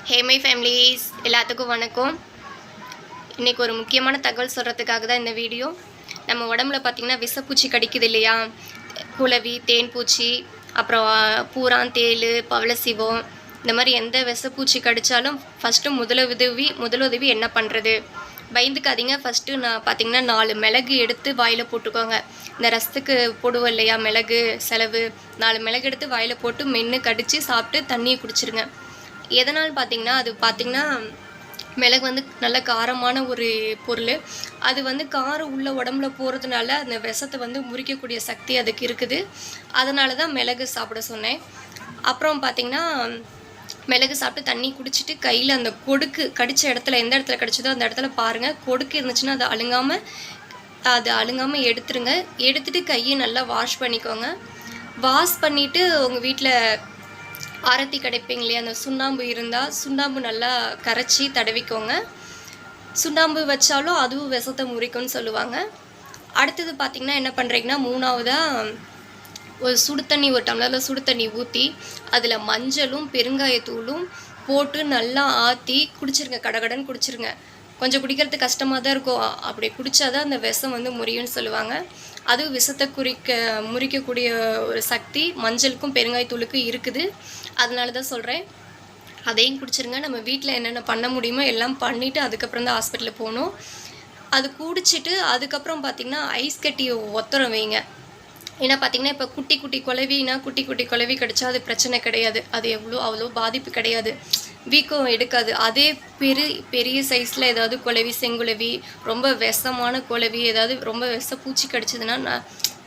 Hey my families எல்லாத்துக்கும் வணக்கம். இன்றைக்கி ஒரு முக்கியமான தகவல் சொல்கிறதுக்காக தான் இந்த வீடியோ. நம்ம உடம்புல பார்த்திங்கன்னா விஷப்பூச்சி கடிக்குது இல்லையா, குளவி, தேன் பூச்சி, அப்புறம் பூரான், தேள், பவளசிவம், இந்த மாதிரி எந்த விஷப்பூச்சி கடித்தாலும் ஃபஸ்ட்டு முதலுதவி என்ன பண்ணுறது? பயந்துக்காதீங்க. ஃபஸ்ட்டு நான் பார்த்திங்கன்னா 4 மிளகு எடுத்து வாயில் போட்டுக்கோங்க. இந்த ரசத்துக்கு போடுவோம் இல்லையா மிளகு செலவு, 4 மிளகு எடுத்து வாயில் போட்டு மென்று கடித்து சாப்பிட்டு தண்ணியை குடிச்சிருங்க. எதனால் பார்த்திங்கன்னா அது பார்த்திங்கன்னா மிளகு வந்து நல்ல காரமான ஒரு பொருள். அது வந்து காரம் உள்ள உடம்புல போகிறதுனால அந்த விஷத்தை வந்து முறிக்கக்கூடிய சக்தி அதுக்கு இருக்குது. அதனால தான் மிளகு சாப்பிட சொன்னேன். அப்புறம் பார்த்திங்கன்னா மிளகு சாப்பிட்டு தண்ணி குடிச்சிட்டு கையில் அந்த கொடுக்கு கடித்த இடத்துல எந்த இடத்துல கடிச்சதோ அந்த இடத்துல பாருங்கள், கொடுக்கு இருந்துச்சுன்னா அது அழுங்காமல் எடுத்துருங்க. எடுத்துகிட்டு கையை நல்லா வாஷ் பண்ணிக்கோங்க. வாஷ் பண்ணிவிட்டு உங்கள் வீட்டில் ஆரத்தி கிடைப்பீங்க இல்லையா, அந்த சுண்ணாம்பு இருந்தால் சுண்ணாம்பு நல்லா கரைச்சி தடவிக்கோங்க. சுண்ணாம்பு வச்சாலும் அதுவும் விஷத்தை முறிக்கும்னு சொல்லுவாங்க. அடுத்தது பார்த்திங்கன்னா என்ன பண்ணுறீங்கன்னா, மூணாவதாக ஒரு ஒரு டம்ளரில் சுடு தண்ணி ஊற்றி அதில் மஞ்சளும் பெருங்காயத்தூளும் போட்டு நல்லா ஆற்றி குடிச்சிருங்க. கடகடன்னு குடிச்சிருங்க. கொஞ்சம் குடிக்கிறது கஷ்டமாக தான் இருக்கும். அப்படி குடித்தாதான் அந்த விஷம் வந்து முறியும்னு சொல்லுவாங்க. அதுவும் விஷத்தை முறிக்கக்கூடிய ஒரு சக்தி மஞ்சளுக்கும் பெருங்காயத்தூளுக்கும் இருக்குது. அதனால தான் சொல்கிறேன், அதையும் குடிச்சிருங்க. நம்ம வீட்டில் என்னென்ன பண்ண முடியுமோ எல்லாம் பண்ணிவிட்டு அதுக்கப்புறம் தான் ஹாஸ்பிட்டலுக்கு போகணும். அது குடிச்சிட்டு அதுக்கப்புறம் பார்த்திங்கன்னா ஐஸ் கட்டியை ஒத்தரம் வைங்க. ஏன்னா பார்த்திங்கன்னா இப்போ குட்டி குட்டி குளவி கடிச்சா அது பிரச்சனை கிடையாது. அது அவ்வளோ பாதிப்பு கிடையாது, வீக்கம் எடுக்காது. அதே பெரிய சைஸில் ஏதாவது குளவி, செங்குளவி, ரொம்ப விஷமான குளவி, ஏதாவது ரொம்ப விஷப்பூச்சி கடிச்சதுன்னா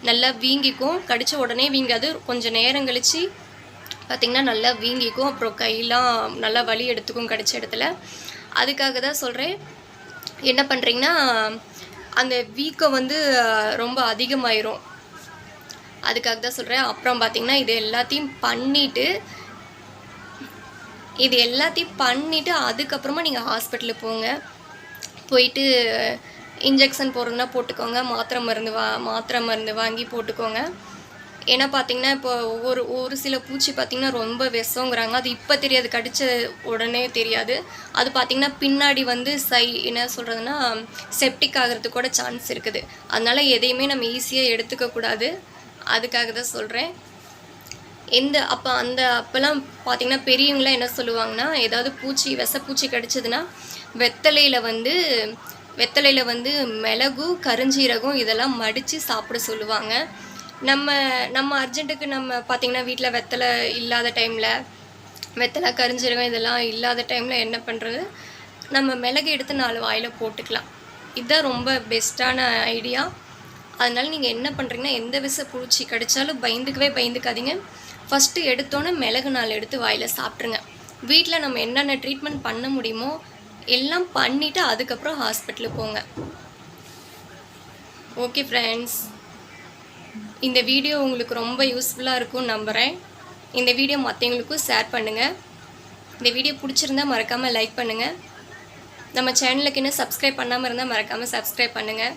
நல்லா வீங்கிக்கும். கடித்த உடனே வீங்காது, கொஞ்சம் நேரம் கழித்து பார்த்திங்கன்னா நல்லா வீங்கிக்கும். அப்புறம் கையெல்லாம் நல்லா வலி எடுத்துக்கும் கடித்த இடத்துல. அதுக்காக தான் சொல்கிறேன், என்ன பண்ணுறீங்கன்னா அந்த வீக்கம் வந்து ரொம்ப அதிகமாயிரும். அதுக்காக தான் சொல்கிறேன். அப்புறம் பார்த்திங்கன்னா இது எல்லாத்தையும் பண்ணிவிட்டு அதுக்கப்புறமா நீங்கள் ஹாஸ்பிட்டலுக்கு போங்க. போயிட்டு இன்ஜெக்ஷன் போடுறதுனா போட்டுக்கோங்க. மாத்திரை மருந்து வாங்கி போட்டுக்கோங்க. ஏன்னா பார்த்திங்கன்னா இப்போ ஒரு சில பூச்சி பார்த்திங்கன்னா ரொம்ப விஷங்கிறாங்க. அது இப்போ தெரியாது, கடித்த உடனே தெரியாது. அது பார்த்திங்கன்னா பின்னாடி வந்து என்ன சொல்கிறதுனா செப்டிக் ஆகிறதுக்கு கூட சான்ஸ் இருக்குது. அதனால் எதையுமே நம்ம ஈஸியாக எடுத்துக்கக்கூடாது. அதுக்காக தான் சொல்கிறேன். அப்போல்லாம் பார்த்திங்கன்னா பெரியவங்களாம் என்ன சொல்லுவாங்கன்னா, ஏதாவது விஷப்பூச்சி கடிச்சதுன்னா வெத்தலையில் வந்து மிளகு, கருஞ்சீரகம் இதெல்லாம் மடித்து சாப்பிட சொல்லுவாங்க. நம்ம அர்ஜென்ட்டுக்கு நம்ம பார்த்திங்கன்னா வீட்டில் வெத்தலை இல்லாத டைமில், வெத்தலை கருஞ்சீரகம் இதெல்லாம் இல்லாத டைமில் என்ன பண்ணுறது, நம்ம மிளகு எடுத்து 4 வாயில் போட்டுக்கலாம். இதுதான் ரொம்ப பெஸ்ட்டான ஐடியா. அதனால் நீங்கள் என்ன பண்ணுறீங்கன்னா, எந்த விஷப்பூச்சி கடித்தாலும் பயந்துக்காதீங்க. ஃபஸ்ட்டு எடுத்தோன்னே மிளகு 4 எடுத்து வாயில் சாப்பிட்ருங்க. வீட்டில் நம்ம என்னென்ன ட்ரீட்மெண்ட் பண்ண முடியுமோ எல்லாம் பண்ணிவிட்டு அதுக்கப்புறம் ஹாஸ்பிட்டலுக்கு போங்க. ஓகே ஃப்ரெண்ட்ஸ், இந்த வீடியோ உங்களுக்கு ரொம்ப யூஸ்ஃபுல்லாக இருக்கும்னு நம்புகிறேன். இந்த வீடியோ மற்றவங்களுக்கும் ஷேர் பண்ணுங்கள். இந்த வீடியோ பிடிச்சிருந்தா மறக்காமல் லைக் பண்ணுங்கள். நம்ம சேனலுக்கு இன்னும் சப்ஸ்கிரைப் பண்ணாமல் இருந்தால் மறக்காமல் சப்ஸ்கிரைப் பண்ணுங்கள்.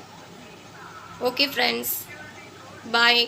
Okay friends, bye.